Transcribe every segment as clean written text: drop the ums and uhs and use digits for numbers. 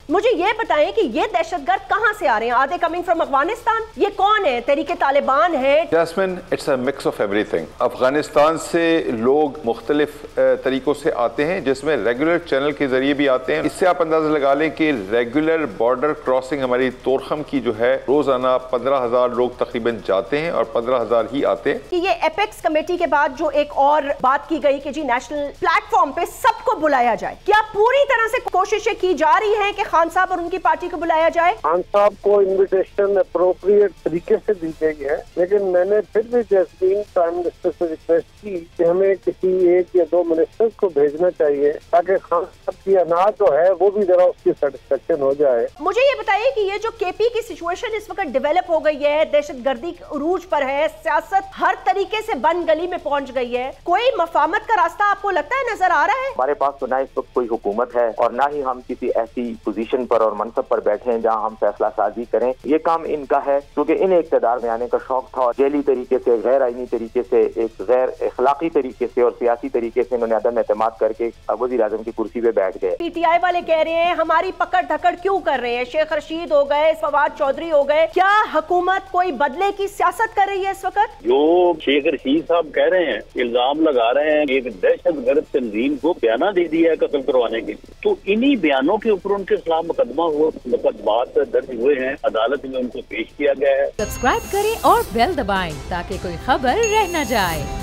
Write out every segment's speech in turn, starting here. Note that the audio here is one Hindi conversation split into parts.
मुझे ये बताएं कि ये दहशतगर्द कहाँ से आ रहे हैं? Are they coming from Afghanistan? ये कौन है? तहरीके तालिबान है? Jasmine, it's a mix of everything. Afghanistan से लोग मुख्तलिफ तरीकों से आते हैं, जिसमें रेगुलर चैनल के जरिए भी आते हैं। इससे आप अंदाजा लगा लें कि रेगुलर बॉर्डर क्रॉसिंग हमारी तोरखम की जो है, रोजाना 15,000 लोग तकरीबन जाते हैं और 15,000 ही आते हैं। कि ये एपेक्स कमेटी के बाद जो एक और बात की गई कि जी नेशनल प्लेटफॉर्म पे सबको बुलाया जाए, क्या पूरी तरह से कोशिशें की जा रही हैं कि खान साहब और उनकी पार्टी को बुलाया जाए? खान साहब को इनविटेशन अप्रोप्रिएट तरीके से दी गई है, लेकिन मैंने फिर भी जैस्मीन प्राइम मिनिस्टर से रिक्वेस्ट की कि हमें किसी एक या दो मिनिस्टर्स को भेजना चाहिए ताकि खान साहब की अनाज जो है वो भी जरा उसकी सेटिस्फेक्शन हो जाए। मुझे ये बताइए कि ये जो केपी की सिचुएशन इस वक्त डेवलप हो गई है, दहशतगर्दी उरूज पर है, सियासत हर तरीके से बन गली में पहुंच गई है, कोई मफामत का रास्ता आपको लगता है नजर आ रहा है? हमारे पास तो ना इस वक्त कोई हुकूमत है और ना ही हम किसी ऐसी पोजीशन पर और मनसब पर बैठे हैं जहां हम फैसला साजी करें। ये काम इनका है, क्योंकि इन्हें इक़्तिदार में आने का शौक था और जेली तरीके से, गैर आईनी तरीके से, एक गैर अखलाकी तरीके से और सियासी तरीके से इन्होंने अदम एतमाद करके वज़ीर आज़म की कुर्सी पे बैठ गए। पीटीआई वाले कह रहे हैं हमारी पकड़ धकड़ क्यों कर रहे हैं? शेख रशीद हो गए, फवाद चौधरी हो गए, क्या हुकूमत कोई बदले की सियासत कर रही है इस वक्त? जो शेख रशीद साहब कह रहे हैं, इल्जाम लगा रहे हैं कि एक दहशतगर्द तंजीम को बयाना दे दिया है कत्ल करवाने के, तो इन्हीं बयानों के ऊपर उनके खिलाफ मुकदमात दर्ज हुए हैं, अदालत में उनको पेश किया गया है। सब्सक्राइब करें और बेल दबाएं ताकि कोई खबर रह न जाए।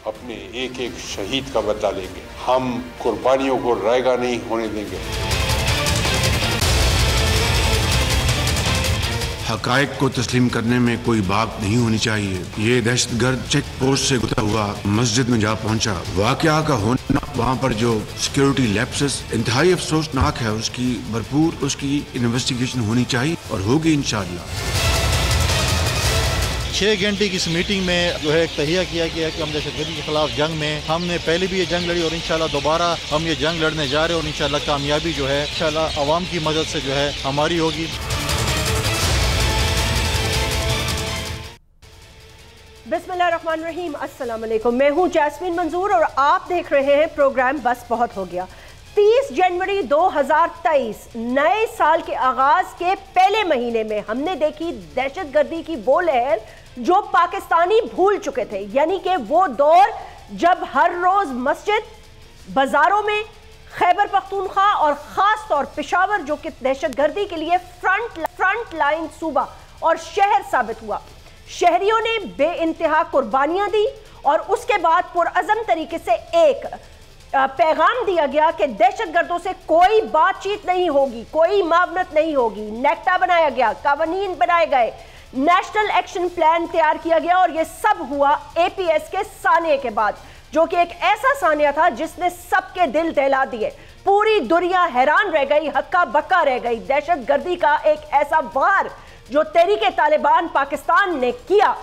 अपने एक एक शहीद का बदला लेंगे। हम कुर्बानियों को रायगा नहीं होने देंगे। हकायक को तस्लीम करने में कोई बात नहीं होनी चाहिए। ये दहशतगर्द चेक पोस्ट से गुजरता हुआ मस्जिद में जा पहुंचा। वाकया का होना, वहाँ पर जो सिक्योरिटी लैप्सेस इंतहाई अफसोसनाक है, उसकी भरपूर उसकी इन्वेस्टिगेशन होनी चाहिए और होगी इंशाअल्लाह। 6 घंटे की इस मीटिंग में जो है एक तहिया किया गया कि हम दहशतगर्दी के खिलाफ जंग में, हमने पहले भी ये जंग लड़ी और इंशाल्लाह दोबारा हम ये जंग लड़ने जा रहे हैं और इंशाल्लाह कामयाबी जो है इंशाल्लाह अवाम की मदद से जो है हमारी होगी। बिस्मिल्लाहिर्रहमानिर्रहीम, अस्सलाम वालेकुम। मैं हूँ जैस्मीन मंजूर और आप देख रहे हैं प्रोग्राम बस बहुत हो गया। 30 जनवरी 2023 नए साल के आगाज के पहले महीने में हमने देखी दहशतगर्दी की वो लहर जो पाकिस्तानी भूल चुके थे, यानी कि वो दौर जब हर रोज मस्जिद, बाजारों में खैबर पख्तूनख्वा और खास तौर पेशावर, जो कि दहशतगर्दी के लिए फ्रंट लाइन सूबा और शहर साबित हुआ, शहरियों ने बेइंतहा कुर्बानियां दी और उसके बाद पुरअज़म तरीके से एक पैगाम दिया गया कि दहशतगर्दों से कोई बातचीत नहीं होगी, कोई मावनत नहीं होगी। नेक्टा बनाया गया, कानून बनाए गए, नेशनल एक्शन प्लान तैयार किया गया और यह सब हुआ एपीएस के सानिया के बाद, जो कि एक ऐसा सानिया था जिसने सबके दिल दहला दिए। पूरी दुनिया हैरान रह गई, हक्का बक्का रह गई। दहशतगर्दी का एक ऐसा वार जो तहरीके तालिबान पाकिस्तान ने किया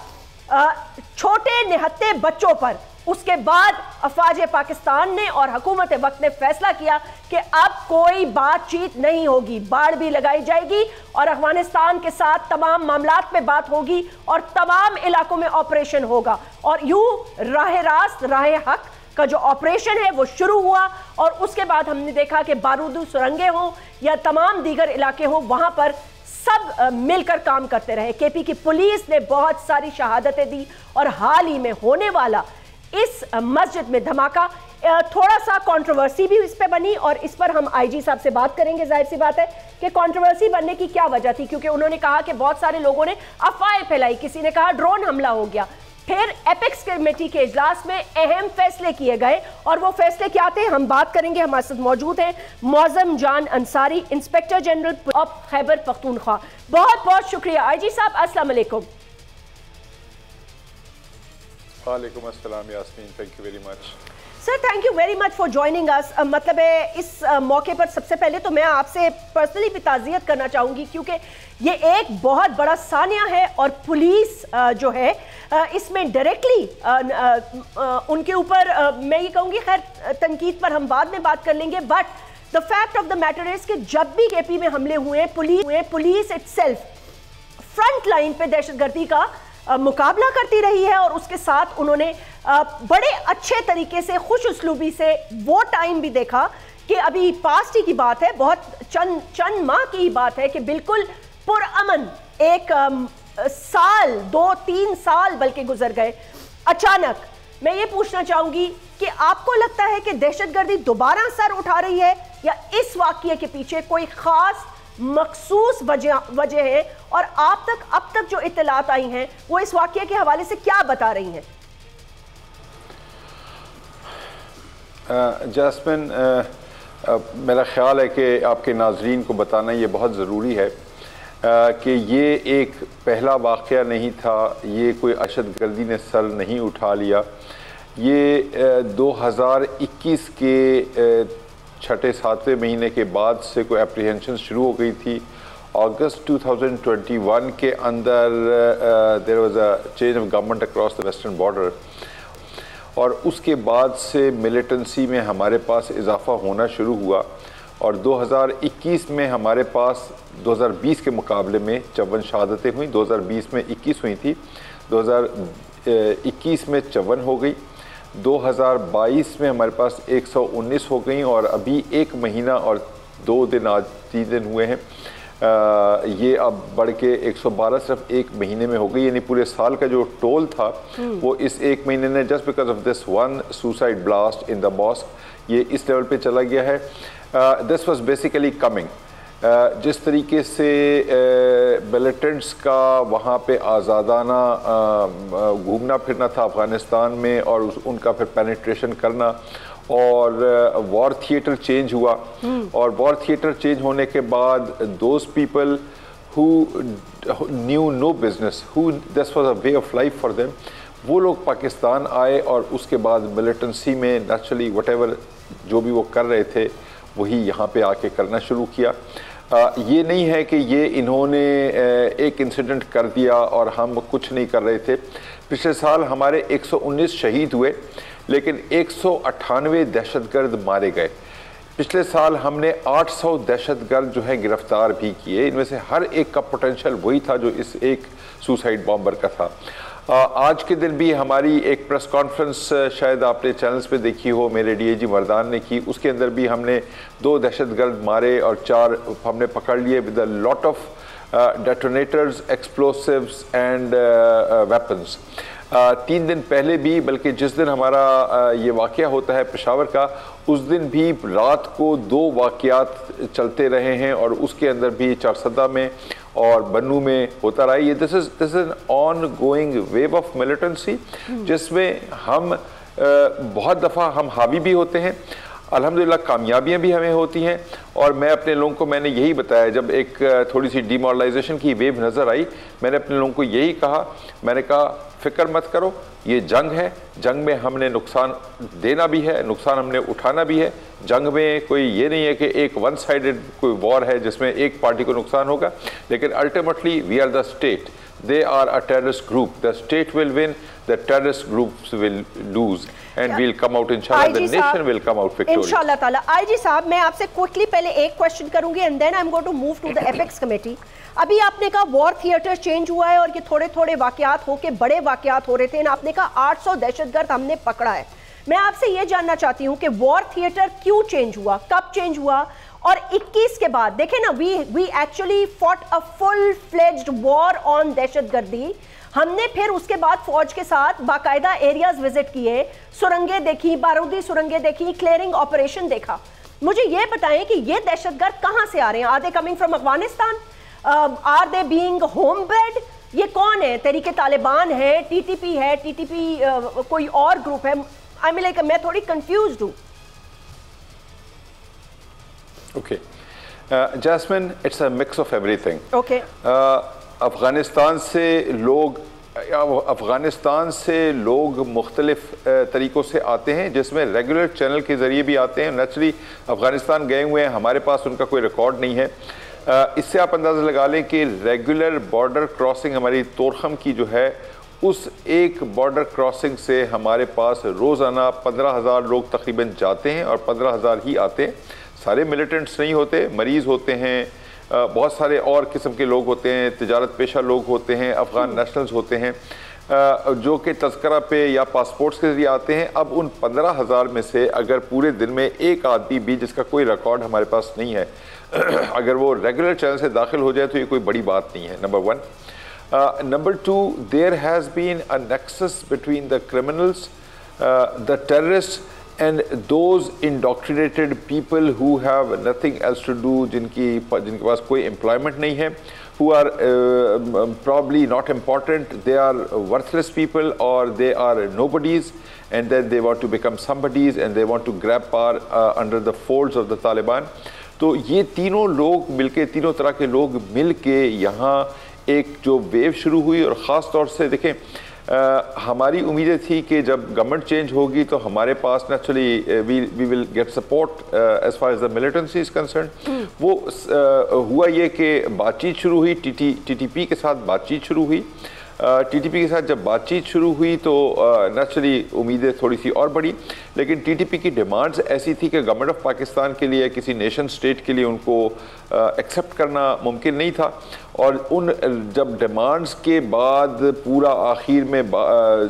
छोटे निहत्ते बच्चों पर, उसके बाद अफवाज पाकिस्तान ने और हुकूमत वक्त ने फैसला किया कि अब कोई बातचीत नहीं होगी, बाड़ भी लगाई जाएगी और अफगानिस्तान के साथ तमाम मामलात पे बात होगी और तमाम इलाकों में ऑपरेशन होगा। और यूं राह रास्त राह हक का जो ऑपरेशन है वो शुरू हुआ और उसके बाद हमने देखा कि बारूदी सुरंगें हों या तमाम दीगर इलाके हों, वहां पर सब मिलकर काम करते रहे। केपी की पुलिस ने बहुत सारी शहादतें दी और हाल ही में होने वाला इस मस्जिद में धमाका, थोड़ा सा कंट्रोवर्सी भी इस पे बनी और इस पर हम आईजी साहब से बात करेंगे। जाहिर सी बात है कि कंट्रोवर्सी बनने की क्या वजह थी, क्योंकि उन्होंने कहा कि बहुत सारे लोगों ने अफवाहें फैलाई। किसी ने कहा ड्रोन हमला हो गया, फिर एपेक्स कमेटी के इजलास में अहम फैसले किए गए और वो फैसले क्या थे हम बात करेंगे। हमारे साथ मौजूद हैं Moazzam Jan Ansari, inspector general of Khyber Pakhtunkhwa. बहुत बहुत शुक्रिया आईजी साहब, अस्सलाम वालेकुम। वालेकुम अस्सलाम Yasmeen, thank you very much. Sir thank you very much for joining us. मतलब है इस मौके पर सबसे पहले तो मैं आपसे पर्सनली भी ताज़ियत करना चाहूँगी क्योंकि ये एक बहुत बड़ा सानिया है और पुलिस जो है इसमें डायरेक्टली उनके ऊपर मैं ये कहूँगी, खैर तनकीद पर हम बाद में बात कर लेंगे, but the fact of the matter is कि जब भी केपी में हमले हुए पुलिस इटसेल्फ फ्रंट लाइन पे दहशतगर्दी का मुकाबला करती रही है और उसके साथ उन्होंने बड़े अच्छे तरीके से, खुश उसलूबी से वो टाइम भी देखा कि अभी पास्ट ही की बात है, बहुत चंद माह की ही बात है कि बिल्कुल पुरअमन एक साल, 2-3 साल बल्कि गुजर गए। अचानक मैं ये पूछना चाहूंगी कि आपको लगता है कि दहशतगर्दी दोबारा सर उठा रही है या इस वाकये के पीछे कोई खास मखसूस वजह है और आप तक अब तक जो इत्तलात आई हैं वो इस वाकये के हवाले से क्या बता रही हैं? जैस्मिन, मेरा ख्याल है कि आपके नाजरीन को बताना ये बहुत ज़रूरी है कि ये एक पहला वाक़या नहीं था, ये कोई दहशतगर्दी ने सर नहीं उठा लिया। ये 2021 के 6-7वें महीने के बाद से कोई एप्रीहेंशन शुरू हो गई थी। अगस्त 2021 के अंदर there was a change of government across the western border और उसके बाद से मिलिटेंसी में हमारे पास इजाफा होना शुरू हुआ और 2021 में हमारे पास 2020 के मुकाबले में 54 शहादतें हुई। 2020 में 21 हुई थी, 2021 में 54 हो गई, 2022 में हमारे पास 119 हो गई और अभी 1 महीना और 2 दिन, आज 3 दिन हुए हैं, ये अब बढ़ के 112 सिर्फ 1 महीने में हो गई। यानी पूरे साल का जो टोल था वो इस 1 महीने ने, just because of this one suicide blast in the mosque, ये इस लेवल पे चला गया है। This was basically coming. जिस तरीके से मिलिटेंट्स का वहाँ पे आज़ादाना घूमना फिरना था अफ़गानिस्तान में और उनका फिर पेनिट्रेशन करना और वॉर थिएटर चेंज हुआ और वॉर थिएटर चेंज होने के बाद those people who knew no business, who this was a way of life for them, वो लोग पाकिस्तान आए और उसके बाद मिलिटेंसी में नेचुरली व्हाटएवर जो भी वो कर रहे थे वही यहाँ पे आके करना शुरू किया। ये नहीं है कि ये इन्होंने एक इंसिडेंट कर दिया और हम कुछ नहीं कर रहे थे। पिछले साल हमारे 119 शहीद हुए लेकिन 198 दहशतगर्द मारे गए। पिछले साल हमने 800 दहशतगर्द जो है गिरफ्तार भी किए। इनमें से हर एक का पोटेंशियल वही था जो इस एक सुसाइड बॉम्बर का था। आज के दिन भी हमारी एक प्रेस कॉन्फ्रेंस शायद आपने चैनल्स पे देखी हो, मेरे डीआईजी मर्दान ने की, उसके अंदर भी हमने 2 दहशतगर्द मारे और 4 हमने पकड़ लिए with a lot of detonators, explosives and weapons. 3 दिन पहले भी, बल्कि जिस दिन हमारा ये वाक़या होता है पेशावर का, उस दिन भी रात को 2 वाक़यात चलते रहे हैं और उसके अंदर भी चारसदा में और बन्नू में होता रहा। ये this is an on going wave of militancy जिसमें हम बहुत दफ़ा हम हावी भी होते हैं, अल्हम्दुलिल्लाह कामयाबियां भी हमें होती हैं। और मैं अपने लोगों को मैंने यही बताया, जब एक थोड़ी सी डिमोरलाइजेशन की वेव नज़र आई, मैंने अपने लोगों को यही कहा, मैंने कहा फ़िक्र मत करो, ये जंग है, जंग में हमने नुकसान देना भी है, नुकसान हमने उठाना भी है। जंग में कोई ये नहीं है कि एक वन साइडेड कोई वॉर है जिसमें एक पार्टी को नुकसान होगा, लेकिन ultimately we are the state, they are a terrorist group, the state will win, the terrorist groups will lose and we'll come out inshallah, the nation will come out victorious इंशाल्लाह ताला। आईजी साहब, मैं आपसे क्विकली पहले एक क्वेश्चन करूंगी and then I am going to move to the apex committee. अभी आपने कहा वॉर थिएटर चेंज हुआ है और ये थोड़े थोड़े वाकयात होके बड़े वाकयात हो रहे थे। आपने कहा 800 दहशतगर्द हमने पकड़ा है। मैं आपसे ये जानना चाहती हूँ कि वॉर थिएटर क्यों चेंज हुआ, कब चेंज हुआ? और 21 के बाद देखें ना, we actually fought a full fledged war on दहशतगर्दी। हमने फिर उसके बाद फौज के साथ बाकायदा एरियाज विजिट किए, सुरंगें देखी, बारूदी सुरंगें देखी, क्लियरिंग ऑपरेशन देखा। मुझे ये बताएं कि ये दहशतगर्द कहाँ से आ रहे हैं? Are they coming from Afghanistan? Are they being home bred? ये कौन है? तहरीक तालिबान है, टीटीपी है, टीटीपी कोई और ग्रुप है? आई मीन लाइक मैं थोड़ी कंफ्यूज्ड हूँ। Okay Jasmine, it's a mix of everything. Okay, Afghanistan से लोग मुख्तलिफ तरीक़ों से आते हैं, जिसमें रेगुलर चैनल के ज़रिए भी आते हैं। नेचुरली अफगानिस्तान गए हुए हैं, हमारे पास उनका कोई रिकॉर्ड नहीं है। इससे आप अंदाज़ा लगा लें कि रेगुलर बॉर्डर क्रॉसिंग हमारी तोरखम की जो है, उस एक बॉर्डर क्रॉसिंग से हमारे पास रोज़ाना 15,000 लोग तकरीबन जाते हैं और 15,000 ही आते हैं। सारे मिलिटेंट्स नहीं होते, मरीज़ होते हैं, बहुत सारे और किस्म के लोग होते हैं, तिजारत पेशा लोग होते हैं, अफ़गान नेशनल्स होते हैं जो कि तज़किरा पे या पासपोर्ट्स के ज़रिए आते हैं। अब उन 15,000 में से अगर पूरे दिन में एक आदमी भी जिसका कोई रिकॉर्ड हमारे पास नहीं है अगर वो रेगुलर चैनल से दाखिल हो जाए तो ये कोई बड़ी बात नहीं है, number 1। Number 2, there has been a nexus between the criminals, the terrorist and those indoctrinated people who have nothing else to do, जिनके पास कोई employment नहीं है, who are probably not important, they are worthless people or they are nobodies, and then they want to become somebodies and they want to grab power under the folds of the Taliban. तो ये तीनों लोग मिलके, तीनों तरह के लोग मिलके यहाँ एक जो वेव शुरू हुई, और ख़ास तौर से देखें हमारी उम्मीदें थी कि जब गवर्नमेंट चेंज होगी तो हमारे पास naturally we will get support as far as the militancy is concern. वो हुआ ये कि बातचीत शुरू हुई, टीटीपी के साथ बातचीत शुरू हुई। टीटीपी के साथ जब बातचीत शुरू हुई तो नेचुरली उम्मीदें थोड़ी सी और बढ़ी, लेकिन टीटीपी की डिमांड्स ऐसी थी कि गवर्नमेंट ऑफ पाकिस्तान के लिए, किसी नेशन स्टेट के लिए उनको एक्सेप्ट करना मुमकिन नहीं था। और उन जब डिमांड्स के बाद पूरा आखिर में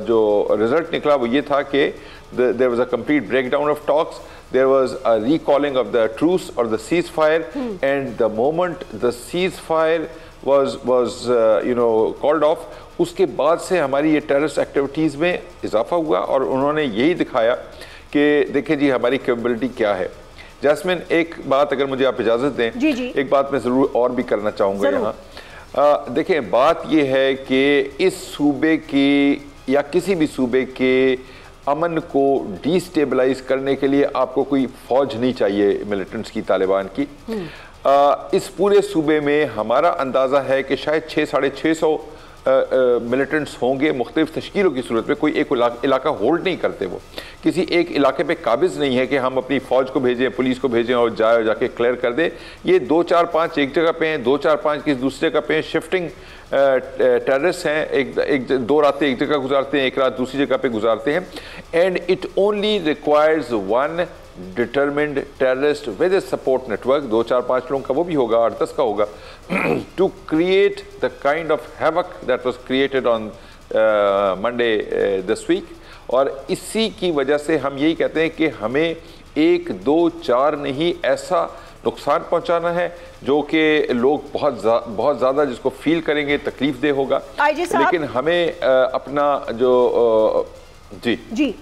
जो रिज़ल्ट निकला वो ये था कि there was a complete breakdown of talks, there was a recalling of the truce or the ceasefire, and the moment the ceasefire was called off, उसके बाद से हमारी ये टेररिस्ट एक्टिविटीज़ में इजाफा हुआ और उन्होंने यही दिखाया कि देखें जी हमारी कैपेबिलिटी क्या है। जैस्मिन, एक बात अगर मुझे आप इजाज़त दें, जी जी। एक बात मैं ज़रूर और भी करना चाहूँगा यहाँ। देखें, बात ये है कि इस सूबे की या किसी भी सूबे के अमन को डिस्टेबलाइज करने के लिए आपको कोई फौज नहीं चाहिए मिलिटेंट्स की, तालिबान की। इस पूरे सूबे में हमारा अंदाज़ा है कि शायद 600-650 मिलिटेंट्स होंगे मुख्तलिफ तश्कीलों की सूरत में। कोई एक इलाका होल्ड नहीं करते, वो किसी एक इलाके पे काबिज नहीं है कि हम अपनी फ़ौज को भेजें, पुलिस को भेजें और जाके क्लियर कर दे। ये 2-4-5 एक जगह पे हैं, 2-4-5 किसी दूसरी जगह पे हैं। शिफ्टिंग टेररिस्ट हैं, एक 2 रातें एक जगह गुजारते हैं, एक रात दूसरी जगह पे गुजारते हैं। And it only requires one determined terrorist with a support network, 2-4-5 लोगों का वो भी होगा, 8-10 का होगा, to create the kind of havoc that was created on Monday this week. और इसी की वजह से हम यही कहते हैं कि हमें 1, 2, 4 नहीं, ऐसा नुकसान पहुंचाना है जो कि लोग बहुत ज़्यादा जिसको फील करेंगे, तकलीफ दे होगा। लेकिन हमें अपना जो जी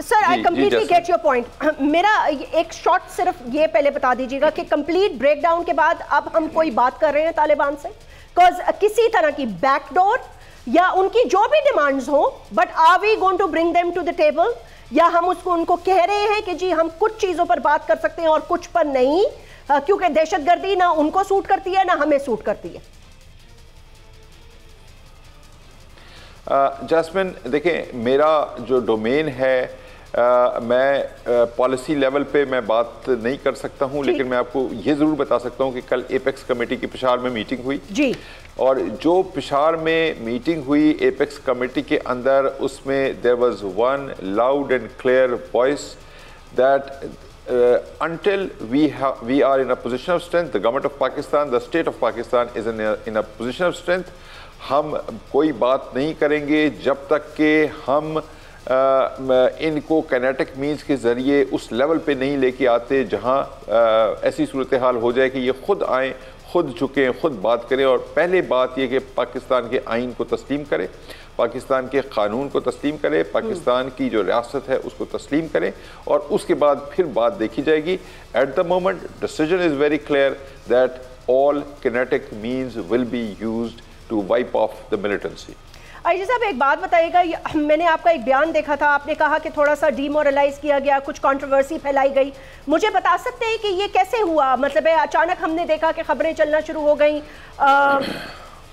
sir, I completely get your point. मेरा एक शॉर्ट सिर्फ ये पहले बता दीजिएगा कि कंप्लीट ब्रेकडाउन के बाद अब हम कोई बात कर रहे हैं तालिबान से, बिकॉज किसी तरह की बैकडोर या उनकी जो भी डिमांड्स हो, but are we going to bring them to the table, या हम उनको कह रहे हैं कि जी हम कुछ चीज़ों पर बात कर सकते हैं और कुछ पर नहीं, क्योंकि दहशतगर्दी ना उनको सूट करती है ना हमें सूट करती है। जैस्मिन, देखें, मेरा जो डोमेन है मैं पॉलिसी लेवल पे मैं बात नहीं कर सकता हूं, लेकिन मैं आपको ये ज़रूर बता सकता हूं कि कल एपेक्स कमेटी की पेशावर में मीटिंग हुई जी, और जो पेशावर में मीटिंग हुई एपेक्स कमेटी के अंदर, उसमें there was one loud and clear voice that until we are in a position of strength, the government of Pakistan, the state of Pakistan is in a position of strength, हम कोई बात नहीं करेंगे जब तक कि हम इनको काइनेटिक मीन्स के ज़रिए उस लेवल पे नहीं लेके आते जहाँ ऐसी सूरत हाल हो जाए कि ये खुद आएँ, खुद झुकें, खुद बात करें। और पहले बात ये कि पाकिस्तान के आइन को तस्लीम करें, पाकिस्तान के कानून को तस्लीम करें, पाकिस्तान की जो रियासत है उसको तस्लीम करें, और उसके बाद फिर बात देखी जाएगी। At the moment decision is very clear that all kinetic means will be used to wipe off the militancy. IG साहब एक बात बताइएगा, मैंने आपका एक बयान देखा था, आपने कहा कि थोड़ा सा डीमोरलाइज किया गया, कुछ कंट्रोवर्सी फैलाई गई। मुझे बता सकते हैं कि ये कैसे हुआ? मतलब है अचानक हमने देखा कि खबरें चलना शुरू हो गई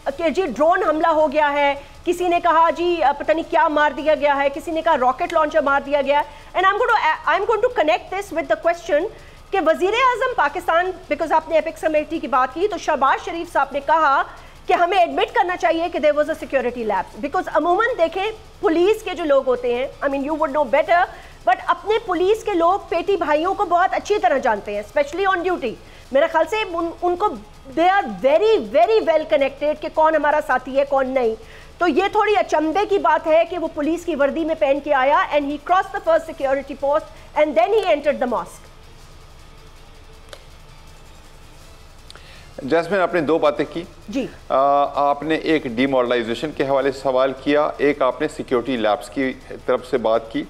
कि जी ड्रोन हमला हो गया है, किसी ने कहा जी पता नहीं क्या मार दिया गया है, किसी ने कहा रॉकेट लॉन्चर मार दिया गया। And I am going to connect this with the question कि वजीर आजम पाकिस्तान, बिकॉज आपने एपिक्स कमेटी की बात की, तो शहबाज शरीफ साहब ने कहा कि हमें एडमिट करना चाहिए कि there was a security lapse, because अमूमन देखें पुलिस के जो लोग होते हैं, I mean you would know better, but अपने पुलिस के लोग पेटी भाइयों को बहुत अच्छी तरह जानते हैं, स्पेशली ऑन ड्यूटी। मेरे ख्याल से उनको they are very very well connected कि कौन हमारा साथी है कौन नहीं। तो ये थोड़ी अचंभे की बात है कि वो पुलिस की वर्दी में पहन के आया and he crossed the first security post and then he entered the mosque. Jasmine, आपने दो बातें की जी। आपने एक डीमोरलाइजेशन के हवाले से सवाल किया, एक आपने सिक्योरिटी लैब्स की तरफ से बात की।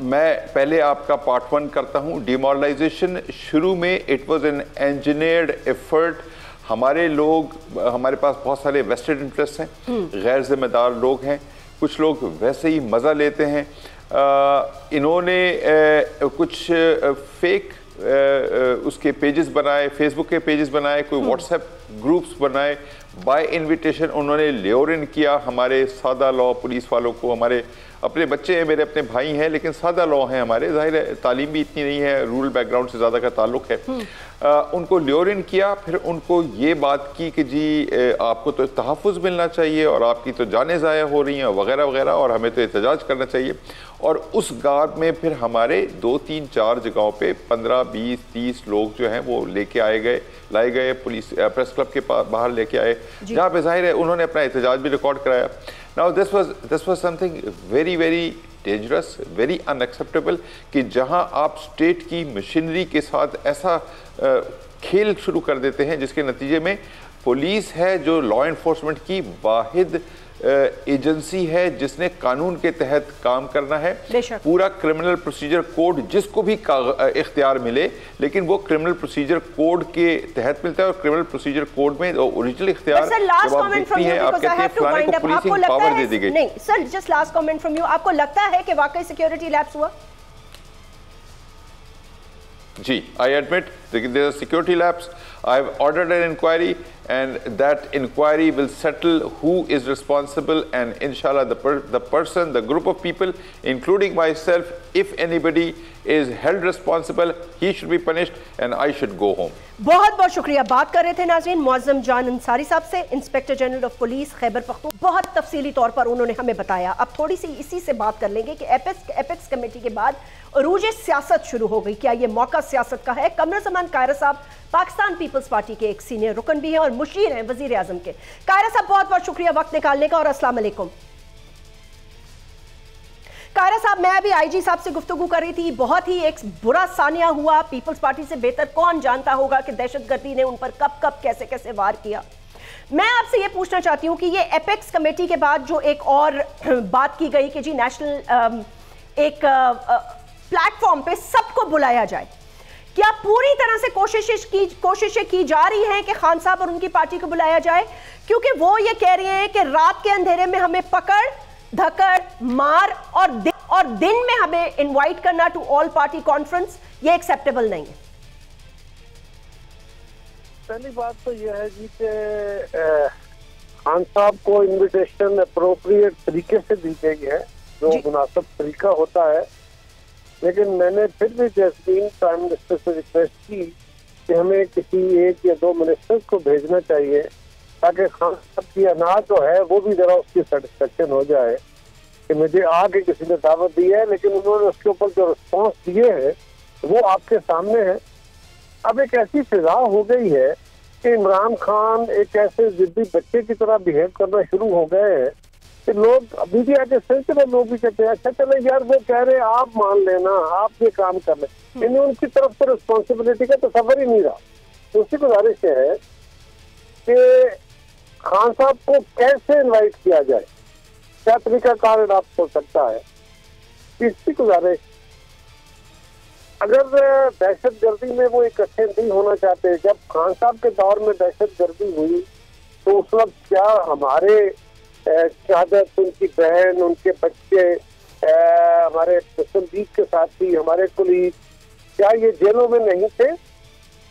मैं पहले आपका पार्ट 1 करता हूं। डीमोरलाइजेशन शुरू में it was an engineered effort. हमारे लोग, हमारे पास बहुत सारे वेस्टेड इंटरेस्ट हैं, गैर जिम्मेदार लोग हैं, कुछ लोग वैसे ही मज़ा लेते हैं। इन्होंने कुछ फेक उसके पेजेस बनाए, फेसबुक के पेजेस बनाए, कोई व्हाट्सएप ग्रुप्स बनाए, बाय इनविटेशन उन्होंने लेओरिन किया हमारे सादा लॉ पुलिस वालों को। हमारे अपने बच्चे हैं, मेरे अपने भाई हैं, लेकिन सादा लॉ हैं हमारे, जाहिर है तालीम भी इतनी नहीं है, रूरल बैकग्राउंड से ज़्यादा का ताल्लुक है। उनको लेओरिन किया, फिर उनको ये बात की कि जी आपको तो तहफ़्फ़ुज़ मिलना चाहिए और आपकी तो जानें ज़ाया हो रही हैं वगैरह वगैरह, और हमें तो एहतजाज करना चाहिए। और उस गार्ड में फिर हमारे 2, 3, 4 जगहों पे 15, 20, 30 लोग जो हैं वो लेके लाए गए, पुलिस प्रेस क्लब के बाहर लेके आए, जहाँ पे जाहिर है उन्होंने अपना एहतजाज भी रिकॉर्ड कराया। Now this was something very very dangerous, very unacceptable कि जहाँ आप स्टेट की मशीनरी के साथ ऐसा खेल शुरू कर देते हैं जिसके नतीजे में पुलिस है जो लॉ इन्फोर्समेंट की वाहिद एजेंसी है जिसने कानून के तहत काम करना है। पूरा क्रिमिनल प्रोसीजर कोड जिसको भी इख्तियार मिले, लेकिन वो क्रिमिनल प्रोसीजर कोड के तहत मिलता है, और क्रिमिनल प्रोसीजर कोड में ओरिजिनल इख्तियार जब आप देखती हैं, आप कहते हैं फलाने को पुलिसिंग पावर दे दी गई। नहीं sir, just last comment from you, आपको लगता है कि वाकई सिक्योरिटी लैप्स हुआ? जी, I admit there are security lapse. I have ordered an inquiry, and that inquiry will settle who is responsible, and inshallah the person, the group of people, including myself, if anybody is held responsible, he should be punished and I should go home. बहुत बहुत शुक्रिया। बात कर रहे थे नाज़रीन मुअज़्ज़म जान अंसारी साहब से, inspector general of police Khyber Pakhtunkhwa. बहुत तफसीली तौर पर उन्होंने हमें बताया। अब थोड़ी सी इसी से बात कर लेंगे कि एपेक्स कमेटी के बाद अरूज सियासत शुरू हो गई। क्या ये मौका सियासत का है? कमर ज़मान कायरा साहब पाकिस्तान पीपल्स पार्टी के एक सीनियर रुकन भी हैं और मुशीर हैं वजीर आजम के। कायरा साहब बहुत बहुत शुक्रिया वक्त निकालने का, और अस्सलाम वालेकुम। कायरा साहब, मैं अभी आईजी साहब से गुफ्तगू कर रही थी, बहुत ही एक बुरा सानिया हुआ। पीपल्स पार्टी से बेहतर कौन जानता होगा कि दहशतगर्दी ने उन पर कब कब कैसे कैसे वार किया। मैं आपसे ये पूछना चाहती हूँ कि ये एपेक्स कमेटी के बाद जो एक और बात की गई कि जी नेशनल एक प्लेटफॉर्म पे सबको बुलाया जाए, क्या पूरी तरह से कोशिशें की जा रही हैं कि खान साहब और उनकी पार्टी को बुलाया जाए? क्योंकि वो ये कह रहे हैं कि रात के अंधेरे में हमें पकड़ धकड़ मार और दिन में हमें इनवाइट करना टू ऑल पार्टी कॉन्फ्रेंस, ये एक्सेप्टेबल नहीं है। पहली बात तो यह है जी कि खान साहब को इनविटेशन अप्रोप्रिएट तरीके से दी गई है, जो मुनासिब तरीका होता है, लेकिन मैंने फिर भी जैस्मीन प्राइम मिनिस्टर से रिक्वेस्ट की कि हमें किसी 1 या 2 मिनिस्टर्स को भेजना चाहिए ताकि खान साहब की अनाज जो है वो भी जरा उसकी सेटिस्फेक्शन हो जाए कि मुझे आगे किसी ने दावत दी है, लेकिन उन्होंने उसके ऊपर जो रिस्पॉन्स दिए हैं वो आपके सामने है। अब एक ऐसी फिजा हो गई है कि इमरान खान एक ऐसे जिद्दी बच्चे की तरह बिहेव करना शुरू हो गए हैं कि लोग अभी भी आके सिलसिले लोग भी कहते हैं अच्छा चले यार, वो कह रहे आप मान लेना, आप ये काम कर लें, इन्हें उनकी तरफ से रिस्पॉन्सिबिलिटी का तस्वर ही नहीं रहा। दूसरी गुजारिश है कि खान साहब को कैसे इनवाइट किया जाए, क्या तरीका कार आप हो सकता है। तीसरी गुजारिश, अगर दहशत गर्दी में वो इकट्ठे नहीं होना चाहते, जब खान साहब के दौर में दहशत गर्दी हुई तो उस वक्त क्या हमारे शहादत, उनकी बहन, उनके बच्चे, हमारे संदीप के साथी, हमारे कुलीग, क्या ये जेलों में नहीं थे?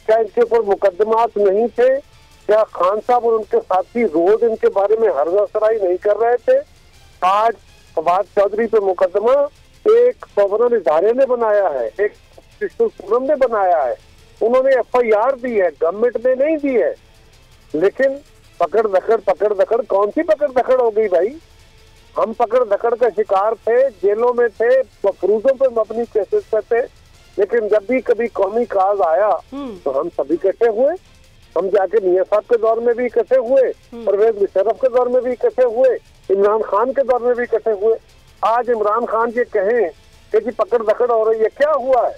क्या इनके ऊपर मुकदमात नहीं थे? क्या खान साहब और उनके साथी रोज इनके बारे में हरसराई नहीं कर रहे थे? आज फवाद चौधरी पे मुकदमा एक सोवरन इदारे ने बनाया है, एक फोरम ने बनाया है, उन्होंने FIR दी है, गवर्नमेंट ने नहीं दी है। लेकिन पकड़ दकड़ कौन सी पकड़ दकड़ हो गई भाई? हम पकड़ दकड़ का शिकार थे, जेलों में थे, मफरूजों पे मबनी केसेस पे थे, लेकिन जब भी कभी कौमी काज आया तो हम सभी इकट्ठे हुए। हम जाके मियां साहब के दौर में भी इकट्ठे हुए, परवेज मुशर्रफ के दौर में भी इकट्ठे हुए, इमरान खान के दौर में भी इकट्ठे हुए। आज इमरान खान ये कहें कि जी पकड़ दकड़ हो रही है, क्या हुआ है?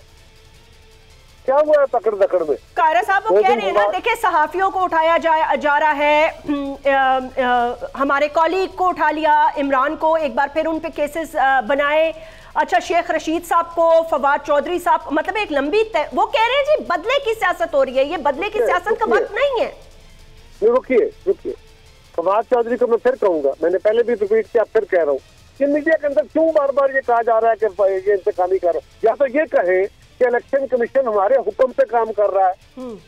क्या हुआ है पकड़ दकड़ में? कायरा साहब वो कह रहे हैं ना, देखिए सहाफियों को उठाया जा रहा है, हमारे कॉलीग को उठा लिया, इमरान को एक बार फिर उन पे केसेस बनाए, अच्छा शेख रशीद साहब को, फवाद चौधरी साहब, मतलब एक लंबी वो कह रहे हैं जी बदले की सियासत हो रही है, ये बदले की सियासत का वक्त नहीं है। रुकिए, फवाद चौधरी को मैं फिर कहूंगा, मैंने पहले भी रिपीट किया, फिर कह रहा हूँ कि मीडिया के अंदर क्यों बार बार ये कहा जा रहा है कि ये इंतकामी कर रहा है? या तो ये कहे कि इलेक्शन कमीशन हमारे हुक्म पे काम कर रहा है,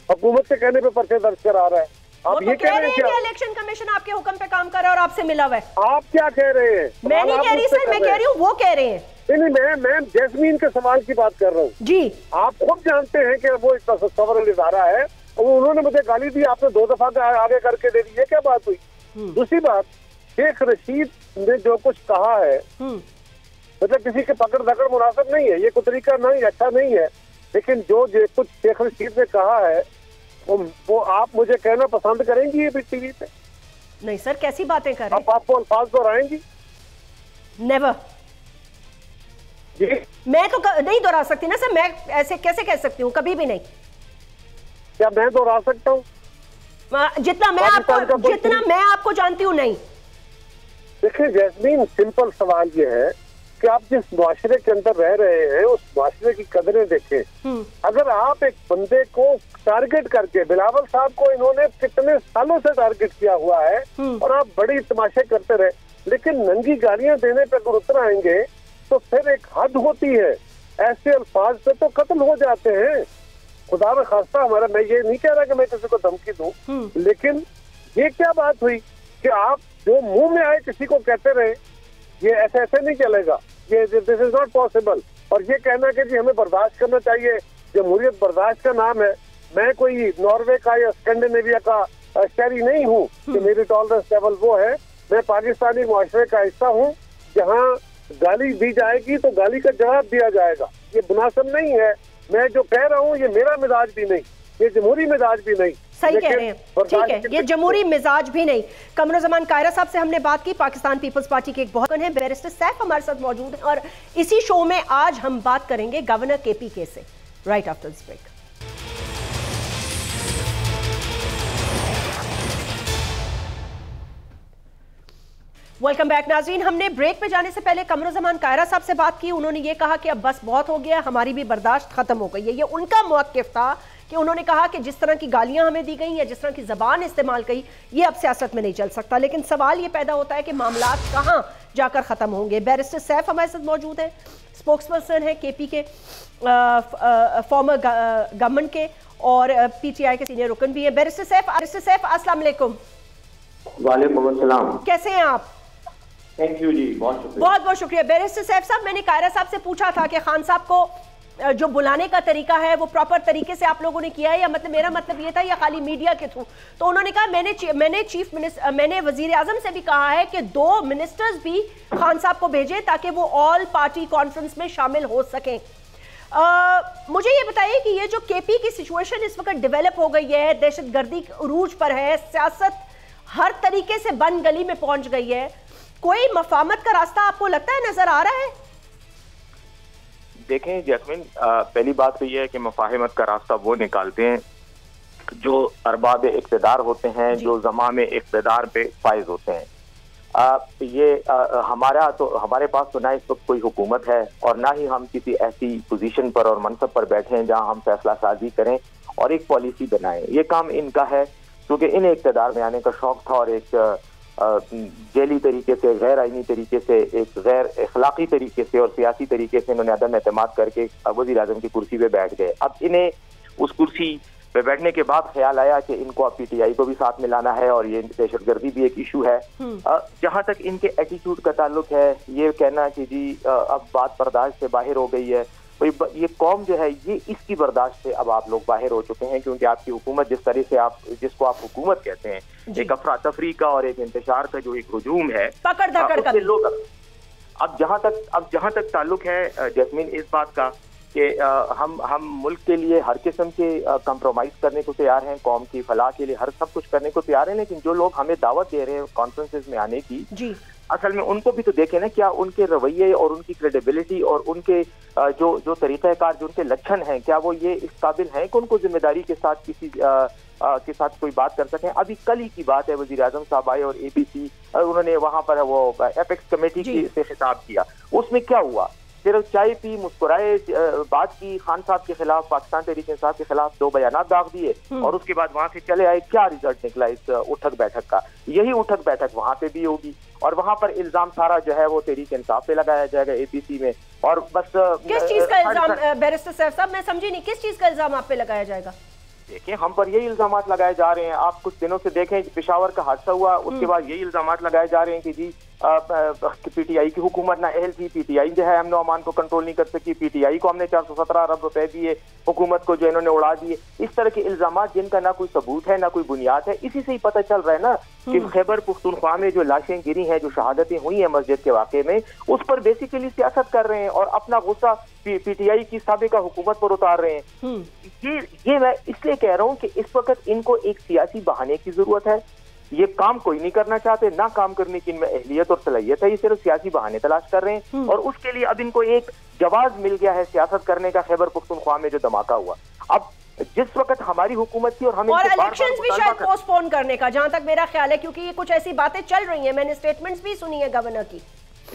हुकूमत के कहने पे पर्चे दर्ज करा रहा है। आप ये कह रहे हैं कि इलेक्शन कमीशन आपके हुक्म पे काम कर रहा है और आपसे मिला हुआ है? आप क्या कह रहे हैं? मैं नहीं कह रही सर, मैं कह रही हूँ वो कह रहे हैं। नहीं, मैं जैस्मीन के सवाल की बात कर रहा हूँ जी। आप खुद जानते हैं कि वो इतना सवरन इदारा है, और उन्होंने मुझे गाली दी, आपने 2 दफा आगे करके दे दी, ये क्या बात हुई? दूसरी बात, शेख रशीद ने जो कुछ कहा है, मतलब किसी के पकड़ दकड़ मुनासिब नहीं है, ये कोई तरीका नहीं, अच्छा नहीं है। लेकिन जो कुछ शेख रशीद ने कहा है वो आप मुझे कहना पसंद करेंगी ये भी टीवी पे? नहीं सर, कैसी बातें कर रहे हैं? आपको अल्फाज दोहराएंगी? नेवर। मैं तो नहीं दोहरा सकती ना सर, मैं ऐसे कैसे कह सकती हूँ? कभी भी नहीं। क्या मैं दोहरा सकता हूँ? जितना मैं आपको जानती हूँ नहीं। देखिए जैस्मीन, सिंपल सवाल ये है कि आप जिस मुआशरे के अंदर रह रहे हैं उस मुआशरे की कदरें देखें। अगर आप एक बंदे को टारगेट करके, बिलावल साहब को इन्होंने कितने सालों से टारगेट किया हुआ है और आप बड़ी तमाशे करते रहे, लेकिन नंगी गालियां देने पे अगर उतर आएंगे तो फिर एक हद होती है। ऐसे अल्फाज पे तो कत्ल हो जाते हैं। खुदा न खास्ता हमारा, मैं ये नहीं कह रहा कि मैं किसी को धमकी दूं, लेकिन ये क्या बात हुई कि आप जो मुंह में आए किसी को कहते रहे? ये ऐसे नहीं चलेगा, ये दिस इज नॉट पॉसिबल। और ये कहना कि जी हमें बर्दाश्त करना चाहिए, जमहूरियत बर्दाश्त का नाम है। मैं कोई नॉर्वे का या स्कैंडिनेविया का शहरी नहीं हूँ कि मेरी टॉलरेंस लेवल वो है। मैं पाकिस्तानी मुआशरे का हिस्सा हूँ, जहाँ गाली दी जाएगी तो गाली का जवाब दिया जाएगा। ये मुनासिब नहीं है। मैं जो कह रहा हूँ ये मेरा मिजाज भी नहीं, ये जमहूरी मिजाज भी नहीं। सही कह रहे हैं, ठीक है, ये जमहूरी मिजाज भी नहीं। कमरुज़्ज़मान कायरा साहब से हमने बात की, पाकिस्तान पीपल्स पार्टी के एक बहुत है, बैरिस्टर सैफ हमारे साथ मौजूद हैं, और इसी शो में आज हम बात करेंगे गवर्नर KPK से, right after this break. Welcome back नाज़रीन। हमने ब्रेक पे जाने से पहले कमरुज़्ज़मान कायरा साहब से बात की। उन्होंने ये कहा कि अब बस बहुत हो गया, हमारी भी बर्दाश्त खत्म हो गई है। ये उनका मौक़िफ़ था कि उन्होंने कहा कि जिस तरह की गालियां हमें दी गई या जिस तरह की ज़बान इस्तेमाल की, ये अब सियासत में नहीं चल सकता। लेकिन सवाल ये पैदा होता है कि मामला कहाँ जाकर ख़त्म होंगे। बैरिस्टर सैफ हमारे साथ मौजूद हैं, स्पोक्सपर्सन है KP के, फॉर्मर गवर्नमेंट के, और PTI के सीनियर रुकन भी है। बैरिस्टर सैफ अस्सलाम वालेकुम। वालेकुम अस्सलाम। कैसे हैं आप? थैंक यू जी, बहुत शुक्रिया। बैरिस्टर सैफ साहब, मैंने कायरा साहब से पूछा था कि खान साहब को जो बुलाने का तरीका है वो प्रॉपर तरीके से आप लोगों ने किया है, या मतलब मेरा मतलब ये था या खाली मीडिया के थ्रू? तो उन्होंने कहा मैंने वजीर आजम से भी कहा है कि 2 मिनिस्टर्स भी खान साहब को भेजें ताकि वो ऑल पार्टी कॉन्फ्रेंस में शामिल हो सकें। मुझे ये बताइए कि ये जो KP की सिचुएशन इस वक्त डेवलप हो गई है, दहशतगर्दी उरूज पर है, सियासत हर तरीके से बंद गली में पहुंच गई है, कोई मफामत का रास्ता आपको लगता है नजर आ रहा है? देखें जैस्मिन, पहली बात तो यह है कि मफाहमत का रास्ता वो निकालते हैं जो अरबाब इक़्तिदार होते हैं, जो ज़माम इक़्तिदार पे फाइज होते हैं। हमारे पास तो ना इस वक्त कोई हुकूमत है और ना ही हम किसी ऐसी पोजीशन पर और मनसब पर बैठे हैं जहां हम फैसला साजी करें और एक पॉलिसी बनाएं। ये काम इनका है। क्योंकि इन्हें इक़्तिदार में आने का शौक था और एक जेली तरीके से, गैर आईनी तरीके से, एक गैर अखलाकी तरीके से और सियासी तरीके से इन्होंने अदम एतमाद करके वज़ीर आज़म की कुर्सी पे बैठ गए। अब इन्हें उस कुर्सी पे बैठने के बाद ख्याल आया कि इनको अब PTI को भी साथ मिलाना है और ये दहशतगर्दी भी एक इशू है। जहां तक इनके एटीट्यूड का ताल्लुक है, ये कहना कि जी अब बात बर्दाश्त से बाहर हो गई है, ये कौम जो है ये इसकी बर्दाश्त से अब आप लोग बाहर हो चुके हैं, क्योंकि आपकी हुकूमत जिस तरह से जिसको आप हुकूमत कहते हैं, एक अफरा तफरी का और एक इंतशार का जो एक हुजूम है, पकड़ लोग अब जहां तक ताल्लुक है जैस्मीन इस बात का कि हम मुल्क के लिए हर किस्म के कंप्रोमाइज करने को तैयार हैं, कौम की फलाह के लिए हर सब कुछ करने को तैयार हैं, लेकिन जो लोग हमें दावत दे रहे हैं कॉन्फ्रेंसेस में आने की जी, असल में उनको भी तो देखें ना, क्या उनके रवैये और उनकी क्रेडिबिलिटी और उनके जो तरीक़ाकार, जो उनके लक्षण हैं, क्या वो ये इस काबिल हैं कि उनको जिम्मेदारी के साथ किसी के साथ कोई बात कर सकें। अभी कल ही की बात है, वज़ीर आज़म साहब आए और ABC उन्होंने वहाँ पर वो एपेक्स कमेटी से खिताब किया। उसमें क्या हुआ, सिर्फ चाय पी, मुस्कुराए, बात की, खान साहब के खिलाफ, पाकिस्तान तहरीक इंसाफ के खिलाफ 2 बयानात दाग दिए और उसके बाद वहां से चले आए। क्या रिजल्ट निकला इस उठक बैठक का? यही उठक बैठक वहां पे भी होगी और वहां पर इल्जाम सारा जो है वो तहरीक इंसाफ पे लगाया जाएगा, APC में। और बस किस चीज का इल्जाम बैरिस्टर सैफ साहब, मैं समझी नहीं, किस चीज का इल्जाम आप पे लगाया जाएगा? देखिए, हम पर यही इल्जाम लगाए जा रहे हैं। आप कुछ दिनों से देखें, पेशावर का हादसा हुआ, उसके बाद यही इल्जाम लगाए जा रहे हैं कि जी PTI की हुकूमत ना अहल थी, PTI जो है अमन अमान को कंट्रोल नहीं कर सकी, PTI को हमने 417 अरब रुपए दिए, हुकूमत को जो इन्होंने उड़ा दिए। इस तरह के इल्जाम जिनका ना कोई सबूत है ना कोई बुनियाद है। इसी से ही पता चल रहा है ना कि खैबर पुख्तूनख्वा में जो लाशें गिरी हैं, जो शहादतें हुई हैं मस्जिद के वाक़े में, उस पर बेसिकली सियासत कर रहे हैं और अपना गुस्सा PTI की साबिका हुकूमत पर उतार रहे हैं। ये मैं इसलिए कह रहा हूँ कि इस वक्त इनको एक सियासी बहाने की जरूरत है। ये काम कोई नहीं करना चाहते, ना काम करने की इनमें अहलियत और सलाहियत है, ये सिर्फ सियासी बहाने तलाश कर रहे हैं और उसके लिए अब इनको एक जवाब मिल गया है सियासत करने का। खैबर पुख्तूनख्वा में जो धमाका हुआ, अब जिस वक्त हमारी हुकूमत थी और हमें इलेक्शंस भी शायद पोस्टपोन करने का, जहां तक मेरा ख्याल है, क्योंकि ये कुछ ऐसी बातें चल रही हैं, मैंने स्टेटमेंट्स भी सुनी है गवर्नर की।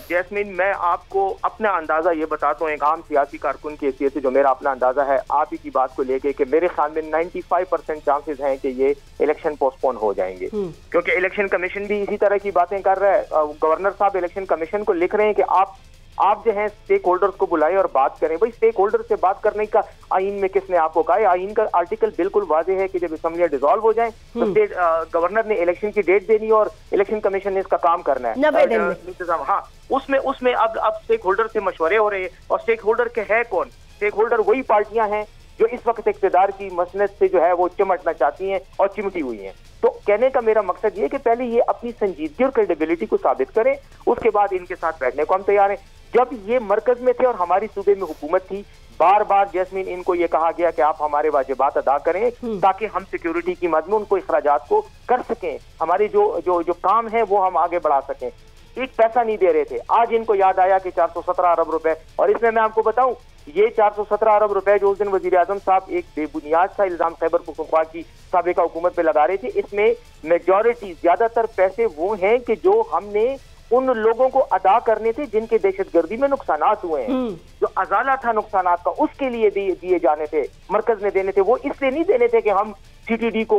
जैस्मीन, मैं आपको अपना अंदाजा ये बताता हूँ एक आम सियासी कारकुन की हैसियत से, जो मेरा अपना अंदाजा है आप ही की बात को लेके, कि मेरे ख्याल में 95% चांसेस हैं कि ये इलेक्शन पोस्टपोन हो जाएंगे, क्योंकि इलेक्शन कमीशन भी इसी तरह की बातें कर रहा है। गवर्नर साहब इलेक्शन कमीशन को लिख रहे हैं कि आप जो है स्टेक होल्डर्स को बुलाएं और बात करें। भाई, स्टेक होल्डर से बात करने का आईन में किसने आपको कहा है? आईन का आर्टिकल बिल्कुल वाज़ेह है कि जब असेंबलियां डिसॉल्व हो जाएं तो स्टेट गवर्नर ने इलेक्शन की डेट देनी और इलेक्शन कमीशन ने इसका काम करना है 90 दिन में। हाँ, उसमें अब स्टेक होल्डर से मशवरे हो रहे हैं और स्टेक होल्डर के है कौन? स्टेक होल्डर वही पार्टियां हैं जो इस वक्त इक़्तिदार की मसनद से जो है वो चिमटना चाहती हैं और चिमटी हुई हैं। तो कहने का मेरा मकसद ये कि पहले ये अपनी संजीदगी और क्रेडिबिलिटी को साबित करें, उसके बाद इनके साथ बैठने को हम तैयार हैं। जब ये मरकज में थे और हमारी सूबे में हुकूमत थी, बार बार जैस्मीन इनको ये कहा गया कि आप हमारे वाजिबात अदा करें ताकि हम सिक्योरिटी की मद में उनको इखराजात को कर सकें, हमारे जो काम है वो हम आगे बढ़ा सकें। एक पैसा नहीं दे रहे थे। आज इनको याद आया कि 417 अरब रुपए, और इसमें मैं आपको बताऊं, ये 417 अरब रुपए जो उस दिन वजीर आजम साहब एक बेबुनियाद सा इल्जाम खैबर पुख्तूनख्वा की साबिका हुकूमत पे लगा रहे थे, इसमें मेजॉरिटी ज्यादातर पैसे वो हैं कि जो हमने उन लोगों को अदा करने थे जिनके दहशतगर्दी में नुकसानात हुए हैं, जो अजाला था नुकसानात का, उसके लिए दिए जाने थे, मरकज ने देने थे। वो इसलिए नहीं देने थे कि हम CTD को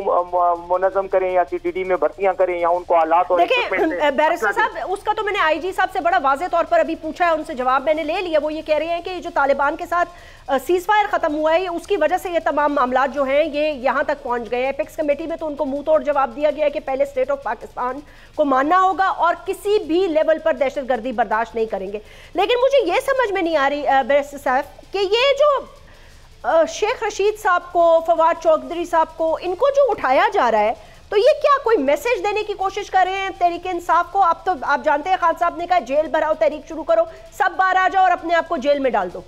मुनज़्ज़म करें या CTD में भर्तियां करें या उनको हालात। और देखिए बैरिस्टर साहब, उसका तो मैंने IG साहब से बड़ा वाज़ेह तौर पर अभी पूछा है, उनसे जवाब मैंने ले लिया। वो ये कह रहे हैं कि जो तालिबान के साथ सीज़फायर खत्म हुआ है, उसकी वजह से ये तमाम मामला जो हैं ये यहाँ तक पहुँच गए हैं। एपेक्स कमेटी में तो उनको मुंह तोड़ जवाब दिया गया है कि पहले स्टेट ऑफ पाकिस्तान को मानना होगा और किसी भी लेवल पर दहशतगर्दी बर्दाश्त नहीं करेंगे। लेकिन मुझे ये समझ में नहीं आ रही बैरिस्टर साहब कि ये जो शेख रशीद साहब को, फवाद चौधरी साहब को, इनको जो उठाया जा रहा है, तो ये क्या कोई मैसेज देने की कोशिश कर रहे हैं तहरीक इंसाफ को? आप तो आप जानते हैं खान साहब ने कहा जेल भराओ, तहरीक शुरू करो, सब बाहर आ जाओ और अपने आप को जेल में डाल दो।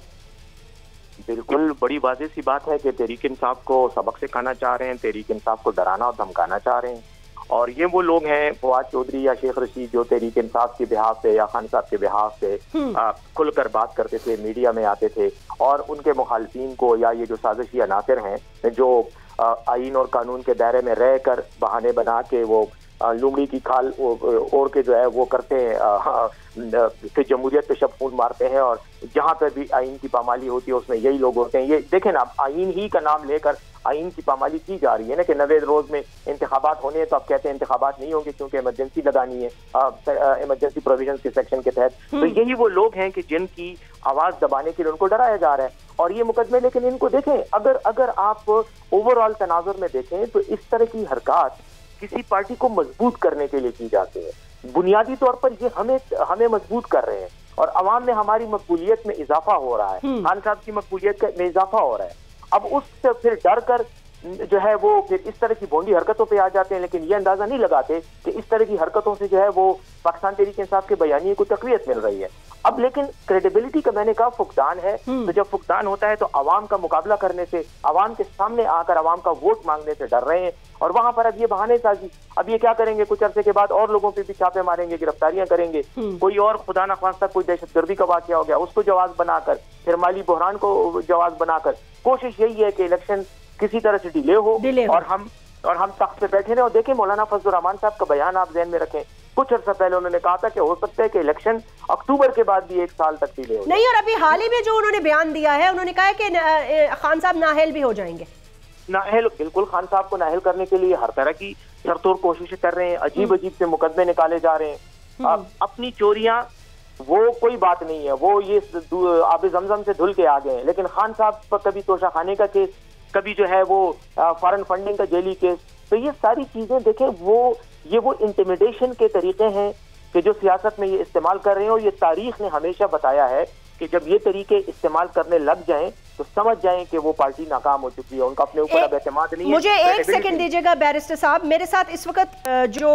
बिल्कुल बड़ी वाज़ेह सी बात है कि तहरीक इंसाफ को सबक सिखाना चाह रहे हैं, तहरीक इंसाफ को डराना और धमकाना चाह रहे हैं। और ये वो लोग हैं, फवाद चौधरी या शेख रशीद, जो तहरीक इंसाफ के बिहाफ पे या खान साहब के बिहाफ पे खुलकर बात करते थे, मीडिया में आते थे और उनके मुखालफीन को या ये जो साजिशी अनासर हैं जो आईन और कानून के दायरे में रह कर बहाने बना के वो लुमड़ी की खाल ओढ़ के जो है वो करते हैं, फिर जमहूरियत पे शब खून मारते हैं, और जहाँ पे भी आइन की पामाली होती है उसमें यही लोग होते हैं। ये देखें ना, आइन ही का नाम लेकर आइन की पामाली की जा रही है ना, कि 90 रोज में इंतखाबात होने हैं, तो आप कहते हैं इंतखाबात नहीं होंगे क्योंकि इमरजेंसी लगानी है इमरजेंसी प्रोविजन के सेक्शन के तहत। तो यही वो लोग हैं कि जिनकी आवाज दबाने के लिए उनको डराया जा रहा है। और ये मुकदमे, लेकिन इनको देखें, अगर आप ओवरऑल तनाजुर में देखें तो इस तरह की हरकत किसी पार्टी को मजबूत करने के लिए की जाती है। बुनियादी तौर पर ये हमें मजबूत कर रहे हैं, और अवाम में हमारी मकबूलियत में इजाफा हो रहा है, खान साहब की मकबूलियत में इजाफा हो रहा है। अब उससे फिर डर कर जो है वो फिर इस तरह की भोंडी हरकतों पे आ जाते हैं, लेकिन ये अंदाजा नहीं लगाते कि इस तरह की हरकतों से जो है वो पाकिस्तान तहरीक इंसाफ के बयानिए को तकवीत मिल रही है। अब लेकिन क्रेडिबिलिटी का मैंने कहा फुकदान है, तो जब फुकदान होता है तो अवाम का मुकाबला करने से, अवाम के सामने आकर अवाम का वोट मांगने से डर रहे हैं। और वहां पर अब ये बहाने साजी, अब ये क्या करेंगे, कुछ अरसे के बाद और लोगों पे भी छापे मारेंगे, गिरफ्तारियां करेंगे, कोई और खुदा न खास्ता कोई दहशतगर्दी का वाकया हो गया उसको जवाब बनाकर, फिर माली बहरान को जवाब बनाकर, कोशिश यही है कि इलेक्शन किसी तरह से डिले हो और हम तख्त पे बैठे रहे। और देखें, मौलाना फजलुर रहमान साहब का बयान आप ज़हन में रखें, कुछ अर्सा पहले उन्होंने कहा था कि हो सकता है कि इलेक्शन अक्टूबर के बाद भी 1 साल तक डिले हो नहीं। और अभी हाल ही में जो उन्होंने बयान दिया है, उन्होंने कहा है कि खान साहब नाअहल भी हो जाएंगे। नाअहल, बिल्कुल, खान साहब को नाअहल करने के लिए हर तरह की सरतोड़ कोशिशें कर रहे हैं, अजीब अजीब से मुकदमे निकाले जा रहे हैं। अपनी चोरियां वो कोई बात नहीं है, वो ये आबे जमजम से धुल के आ गए हैं, लेकिन खान साहब पर कभी तोशा खाने का केस, कभी जो है वो फॉरेन फंडिंग का जेली केस, तो ये सारी चीजें देखें वो इंटिमिडेशन के तरीके हैं कि जो सियासत में ये इस्तेमाल कर रहे हैं। और ये तारीख ने हमेशा बताया है कि जब ये तरीके इस्तेमाल करने लग जाएं तो समझ जाएं कि वो पार्टी नाकाम हो चुकी है, उनका अपने ऊपर अब एतमाद नहीं है। मुझे 1 सेकंड दीजिएगा बैरिस्टर साहब, मेरे साथ इस वक्त जो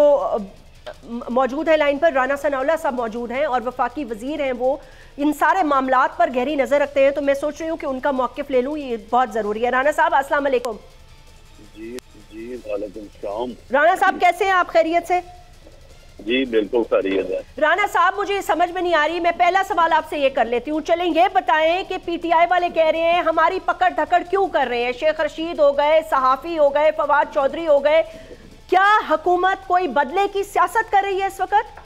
मौजूद है लाइन पर राना सनाउल्लाह साहब मौजूद हैं और वफाकी वजीर हैं, वो इन सारे मामलात पर गहरी नजर रखते हैं, तो मैं सोच रही हूँ कि उनका मौक़िफ़ ले लूँ, ये बहुत जरूरी है। राना साहब अस्सलाम वालेकुम। जी वालेकुम सलाम। राना साहब कैसे हैं आप, खैरियत से? जी बिल्कुल खैरियत है। राना साहब मुझे समझ में नहीं आ रही, मैं पहला सवाल आपसे ये कर लेती हूँ, चलें ये बताएं कि पीटीआई वाले कह रहे हैं हमारी पकड़ धकड़ क्यों कर रहे हैं, शेख रशीद हो गए, सहाफी हो गए, फवाद चौधरी हो गए, क्या हुकूमत कोई बदले की सियासत कर रही है इस वक्त?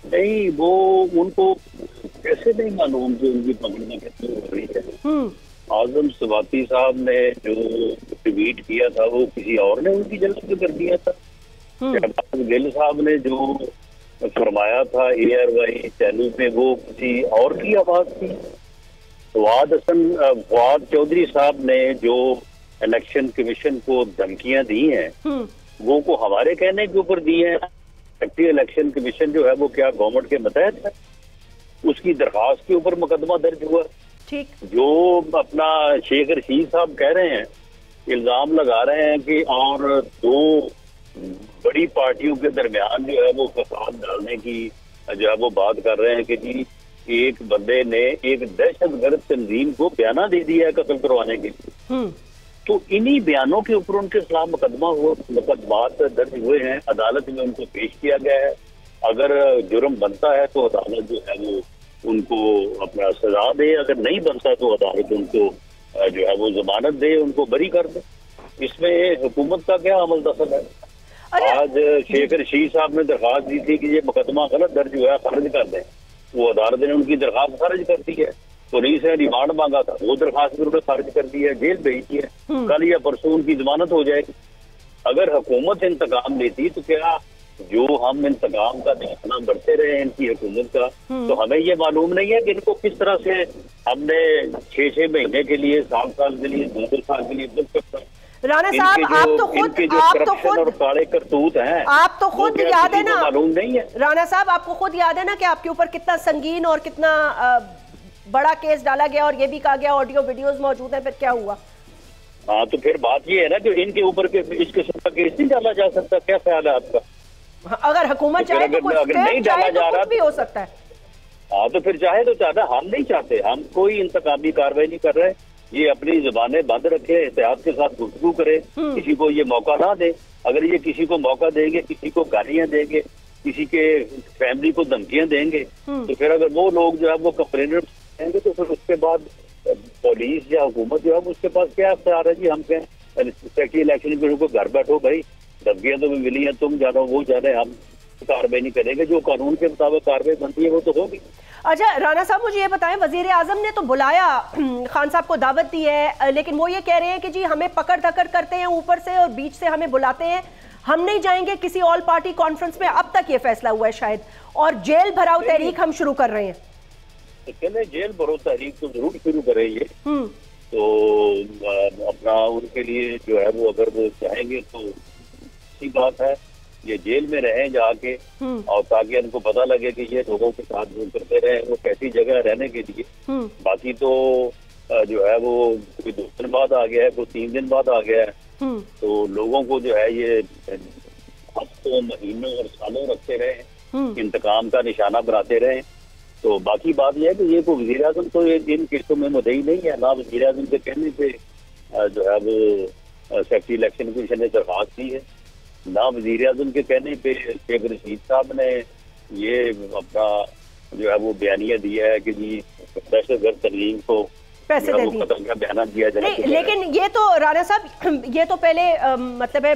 नहीं, वो उनको कैसे नहीं मालूम कि उनकी पकड़ना कैसे हो रही है। आजम सवाती साहब ने जो ट्वीट किया था वो किसी और ने उनकी जगह पे कर दिया था। शहबाज गिल साहब ने जो फरमाया था ARY चैनल पे वो किसी और की आवाज थी। फवाद चौधरी साहब ने जो इलेक्शन कमीशन को धमकियां दी हैं वो को हमारे कहने के ऊपर दी हैं। इलेक्शन कमीशन जो है वो क्या गवर्नमेंट के मतहत है, उसकी दरखास्त के ऊपर मुकदमा दर्ज हुआ। ठीक, जो अपना शेख रशीद साहब कह रहे हैं, इल्जाम लगा रहे हैं कि और 2 बड़ी पार्टियों के दरमियान जो है वो फसाद डालने की जो है वो बात कर रहे हैं कि जी एक बंदे ने एक दहशतगर्द तंजीम को बयाना दे दिया है कत्ल करवाने के लिए। तो इन्हीं बयानों के ऊपर उनके खिलाफ मुकदमात दर्ज हुए हैं, अदालत में उनको पेश किया गया है। अगर जुर्म बनता है तो अदालत जो है वो उनको अपना सजा दे, अगर नहीं बनता तो अदालत उनको जो है वो जमानत दे, उनको बरी कर दे। इसमें हुकूमत का क्या अमल दखल है? आज शेख रशीद साहब ने दरखास्त दी थी कि ये मुकदमा गलत दर्ज हुआ है, खारिज कर दें, वो अदालत ने उनकी दरखास्त खारिज कर दी है। पुलिस ने रिमांड मांगा था, वो दरखास्त भी उन्होंने खारिज कर दी है, जेल भेज दी है, कल या परसों उनकी जमानत हो जाएगी। अगर हुकूमत इंतकाम लेती तो क्या जो हम इंतकाम का दाखिला बढ़ते रहे इनकी हुकूमत का, तो हमें ये मालूम नहीं है कि इनको किस तरह से हमने 6-6 महीने के लिए, 7 साल के लिए, 2 साल के लिए बुक करता। राना साहब आप तो खुद और काले करतूत हैं, आप तो खुद याद है ना, मालूम नहीं है। राना साहब आपको खुद याद है ना कि आपके ऊपर कितना संगीन और कितना बड़ा केस डाला गया और ये भी कहा गया ऑडियो वीडियोस मौजूद हैं, फिर क्या हुआ? हाँ, तो फिर बात ये है ना कि इनके ऊपर के इस किस्म का केस नहीं डाला जा सकता। क्या ख्याल है आपका? अगर हुकूमत चाहे तो कुछ नहीं डाला जा रहा भी हो सकता है। हाँ, तो फिर चाहे तो चाहता, हम नहीं चाहते, हम कोई इंतकामी कार्रवाई नहीं कर रहे। ये अपनी जुबानें बंद रखे, एहतियात के साथ गुफ्तगू करे, किसी को ये मौका ना दे। अगर ये किसी को मौका देंगे, किसी को गालियां देंगे, किसी के फैमिली को धमकियां देंगे, तो फिर अगर वो लोग जो है वो कंप्लेनेंट देंगे तो फिर उसके बाद पुलिस या हुकूमत जो है उसके पास क्या अख्तियार है जी? हम कहें सेक्रेटरी इलेक्शन ब्यूरो को घर बैठो भाई, धमकियां तुम्हें मिली हैं, तुम जानो वो जाने, हम कार्रवाई नहीं करेंगे। जो कानून के मुताबिक कार्रवाई बनती है वो तो होगी। अच्छा राना साहब, मुझे ये बताएं, वजीर आजम ने तो बुलाया, खान साहब को दावत दी है, लेकिन वो ये कह रहे हैं कि जी हमें पकड़ धकड़ करते हैं ऊपर से और बीच से हमें बुलाते हैं, हम नहीं जाएंगे किसी ऑल पार्टी कॉन्फ्रेंस में। अब तक ये फैसला हुआ है शायद, और जेल भराव तहरीक हम शुरू कर रहे हैं। तो कहने जेल भराव तहरीक तो जरूर शुरू करेंगे, तो अपना उनके लिए जो है वो अगर वो चाहेंगे तो अच्छी बात है, ये जेल में रहें जाके, और ताकि उनको पता लगे कि ये लोगों के साथ वो करते रहे, वो कैसी जगह है रहने के लिए। बाकी तो जो है वो कोई 2 दिन बाद आ गया है, कोई 3 दिन बाद आ गया है, तो लोगों को जो है ये हफ्तों महीनों और सालों रखते रहे, इंतकाम का निशाना बनाते रहे। तो बाकी बात यह है कि ये कोई वजीर आजम तो इन किस्तों में मुद्दई नहीं है ना। वजीर आजम के कहने पे जो है वो सेक्रेटरी इलेक्शन कमीशन ने दरखास्त दी है, ना वजीर आजम के कहने पे शेख रशीद साहब ने ये अपना जो है वो बयानिया दिया है कि जी दहशतगर्द तंजीम को पैसे दे दिए, कतल का बयान दिया जाए। लेकिन ये तो राना साहब, ये तो पहले मतलब है,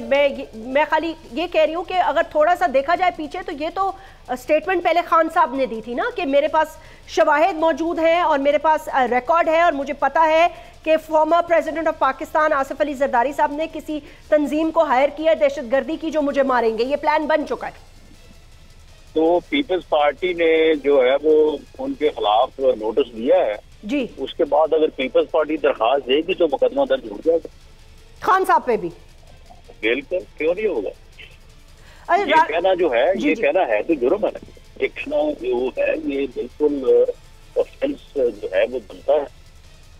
मैं खाली ये कह रही हूँ कि अगर थोड़ा सा देखा जाए पीछे, तो ये तो स्टेटमेंट पहले खान साहब ने दी थी ना कि मेरे पास शवाहिद मौजूद हैं और मेरे पास रिकॉर्ड है, और मुझे पता है कि former president of Pakistan Asif Ali Zardari साहब ने किसी तंजीम को हायर किया दहशतगर्दी की जो मुझे मारेंगे, ये प्लान बन चुका है। तो पीपल्स पार्टी ने जो है वो उनके खिलाफ नोटिस दिया है जी, उसके बाद अगर पीपल्स पार्टी दरखास्त देगी तो मुकदमा दर्ज हो जाएगा खान साहब पे भी। बिल्कुल, क्यों नहीं होगा। ये कहना जो है ये कहना है तो जुर्म है, ये कहना जो है ये बिल्कुल ऑफेंस जो है वो बनता है,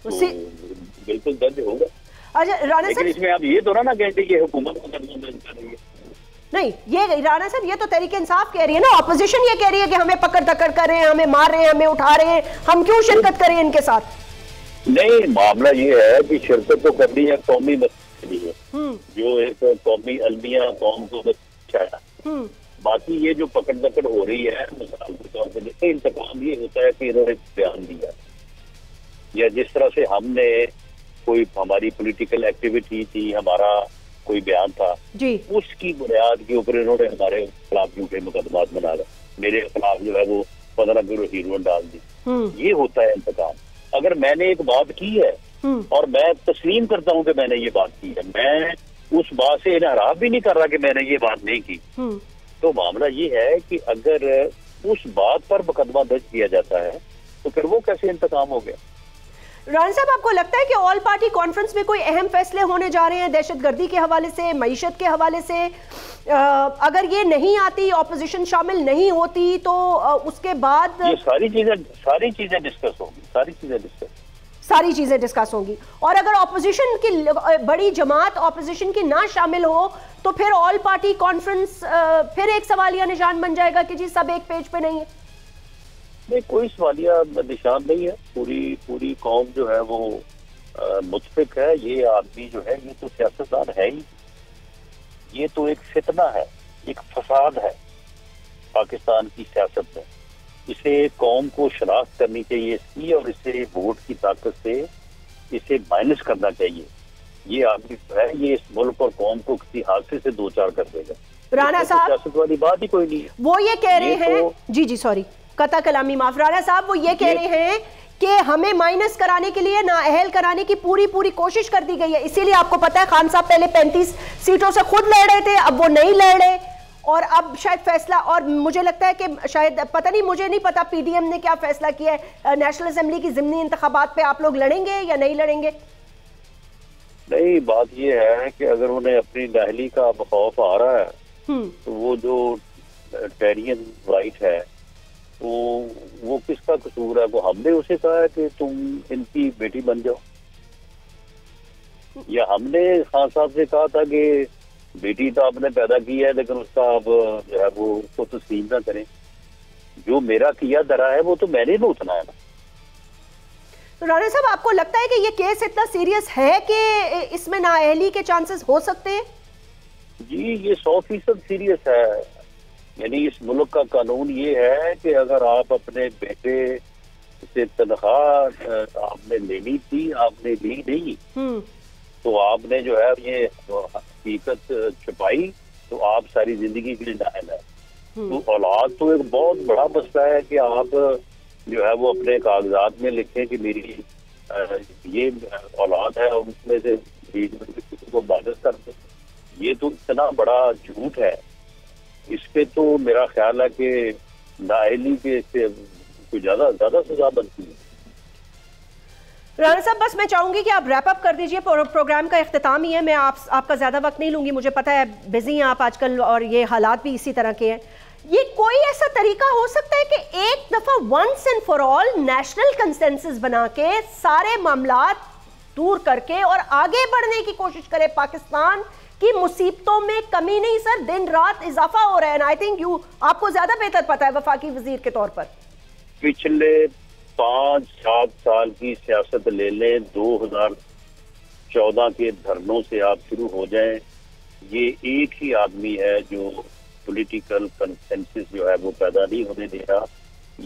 तो बिल्कुल दर्ज होगा। अच्छा राना साहब, इसमें आप ये तो ना कहते कि हुकूमत मुकदमा दर्ज कर रही है, नहीं, ये राना साहब ये तो तहरीक इंसाफ कह रही है ना, ऑपोजिशन ये कह रही है कि हमें पकड़ धकड़ कर रहे हैं, हमें मार रहे हैं, हमें उठा रहे हैं, हम क्यों शिरकत करें इनके साथ। नहीं, मामला ये है कि शिरकत तो करनी है कौमी मसले है, जो एक कौमी अलमिया कौम को बचाया। बाकी ये जो पकड़ धकड़ हो रही है मिसाल के तौर पर, जैसे इंतकाम ये होता है कि इन्होंने बयान दिया, या जिस तरह से हमने कोई हमारी पॉलिटिकल एक्टिविटी थी, हमारा कोई बयान था जी, उसकी बुनियाद के ऊपर इन्होंने हमारे खिलाफ झूठे मुकदमात बना रहे, मेरे खिलाफ जो है वो 15 करोड़ हीरोइन डाल दी। ये होता है इंतकाम। अगर मैंने एक बात की है और मैं तस्लीम करता हूँ कि मैंने ये बात की है, मैं उस बात से इनहराफ भी नहीं कर रहा कि मैंने ये बात नहीं की, तो मामला ये है कि अगर उस बात पर मुकदमा दर्ज किया जाता है तो फिर वो कैसे इंतकाम हो गया। राना साहब, आपको लगता है कि ऑल पार्टी कॉन्फ्रेंस में कोई अहम फैसले होने जा रहे हैं दहशतगर्दी के हवाले से, मईशत के हवाले से? अगर ये नहीं आती, ऑपोजिशन शामिल नहीं होती, तो उसके बाद ये सारी चीजें डिस्कस होंगी, सारी चीजें डिस्कस होंगी। और अगर ऑपोजिशन की बड़ी जमात ऑपोजिशन की ना शामिल हो तो फिर ऑल पार्टी कॉन्फ्रेंस फिर एक सवालिया निशान बन जाएगा कि जी सब एक पेज पे नहीं है। नहीं, कोई सवालिया निशान नहीं है, पूरी कौम जो है वो मुतफिक है। ये आदमी जो है ये तो सियासतदान है ही, ये तो एक फितना है, एक फसाद है पाकिस्तान की सियासत में। इसे कौम को शनाख्त करनी चाहिए इसकी, और इसे वोट की ताकत से इसे माइनस करना चाहिए। ये आदमी जो है ये इस मुल्क और कौम को किसी हादसे से दो चार कर देगा। राना साहब, सियासत वाली बात ही कोई नहीं है। वो ये कह रहे हैं, जी सॉरी कता कलामी माफ। राना साहब, वो ये कह रहे हैं कि हमें माइनस कराने के लिए, नाअहल कराने की पूरी कोशिश कर दी गई है। इसीलिए आपको पता है खान साहब पहले 35 सीटों से खुद लड़ रहे थे, अब वो नहीं लड़ रहे, और अब शायद फैसला, और मुझे लगता है कि शायद पता नहीं, मुझे नहीं पता पीडीएम ने क्या फैसला किया है, नेशनल असेंबली की ज़िमनी इंतखाबात पे आप लोग लड़ेंगे या नहीं लड़ेंगे? नहीं, बात ये है कि अगर उन्हें अपनी नाअहली का खौफ आ रहा है तो वो जो टेरियन राइट है वो किसका कसूर है? वो हमने उसे कहा है कि तुम इनकी बेटी बन जाओ, या हमने खान साहब से कहा था कि बेटी तो आपने पैदा की है लेकिन उसका अब जो है वो उसको तस्लीम ना करें? जो मेरा किया धरा है वो तो मैंने भी उठना है ना। तो राणा साहब, आपको लगता है कि ये केस इतना सीरियस है कि इसमें नाअहली के चांसेस हो सकते हैं? जी, ये 100% सीरियस है। यानी इस मुल्क का कानून ये है कि अगर आप अपने बेटे से तनख्वाह आपने लेनी थी, आपने ली नहीं, तो आपने जो है ये हकीकत छुपाई तो आप सारी जिंदगी के लिए नाअहल है। तो औलाद तो एक बहुत बड़ा मसला है कि आप जो है वो अपने कागजात में लिखें कि मेरी ये औलाद है और उसमें से किसी को बारिश कर दे। ये तो इतना बड़ा झूठ है, इस पे तो मेरा ख्याल है कि नाअहली के कोई ज्यादा सजा बनती है। राना साहब, बस मैं चाहूंगी कि आप रैप अप कर दीजिए, प्रोग्राम का इख्तिताम ही है। मैं आपका ज्यादा वक्त नहीं लूंगी, मुझे पता है बिजी हैं आप आजकल और ये हालात भी इसी तरह के हैं। ये कोई ऐसा तरीका हो सकता है कि एक दफा once and for all national consensus बना के सारे मामलात दूर करके और आगे बढ़ने की कोशिश करे? पाकिस्तान की मुसीबतों में कमी नहीं सर, दिन रात इजाफा हो रहा है। आई थिंक आपको ज्यादा बेहतर पता है वफाकी वजीर के तौर पर। पिछले 5-7 साल की सियासत ले लें, 2014 के धरनों से आप शुरू हो जाएं, ये एक ही आदमी है जो पॉलिटिकल कंसेंसस जो है वो पैदा नहीं होने दे रहा।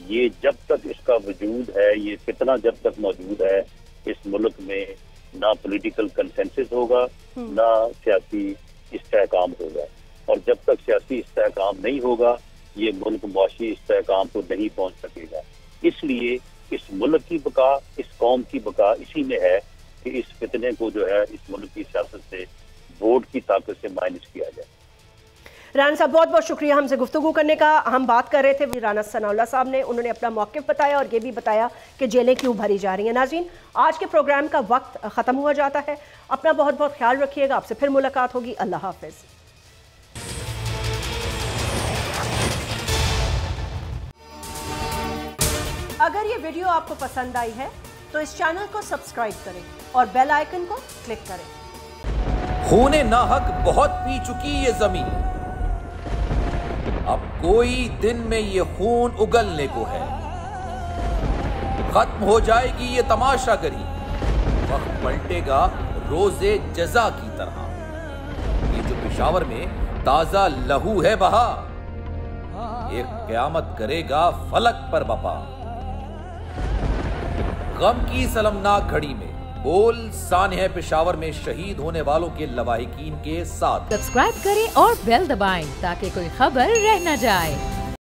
ये जब तक इसका वजूद है, ये फितना जब तक मौजूद है, इस मुल्क में ना पॉलिटिकल कंसेंसस होगा ना सियासी इस्तेहकाम होगा। और जब तक सियासी इस्तेहकाम नहीं होगा, ये मुल्क मुआशी इस्तेहकाम को नहीं पहुंच सकेगा। इसलिए इस मुल्क की बका, इस कौम की बका इसी में है कि इस फितने को जो है इस मुल्क की सियासत से, वोट की ताकत से माइनस किया जाए। राना साहब, बहुत बहुत शुक्रिया हमसे गुफ्तगू करने का। हम बात कर रहे थे राना सनाउल्लाह साहब ने, उन्होंने अपना मौक़िफ़ बताया और ये भी बताया कि जेलें क्यों भरी जा रही हैं। नाज़रीन, आज के प्रोग्राम का वक्त ख़त्म हुआ जाता है। अपना बहुत बहुत ख्याल रखिएगा। आपसे फिर मुलाकात होगी। अल्लाह हाफ़िज़। अगर ये वीडियो आपको पसंद आई है तो इस चैनल को सब्सक्राइब करें और बेल आइकन को क्लिक करें। खूने नाहक बहुत पी चुकी ये जमीन, अब कोई दिन में ये खून उगलने को है। खत्म हो जाएगी ये तमाशागरी, वक्त पलटेगा रोजे जजा की तरह। ये जो पेशावर में ताजा लहू है बहा, एक क़यामत करेगा फलक पर बपा। गम की सलमनाक घड़ी में बोल सानिया पेशावर में शहीद होने वालों के लवाहिकीन के साथ सब्सक्राइब करें और बेल दबाएं ताकि कोई खबर रह न जाए।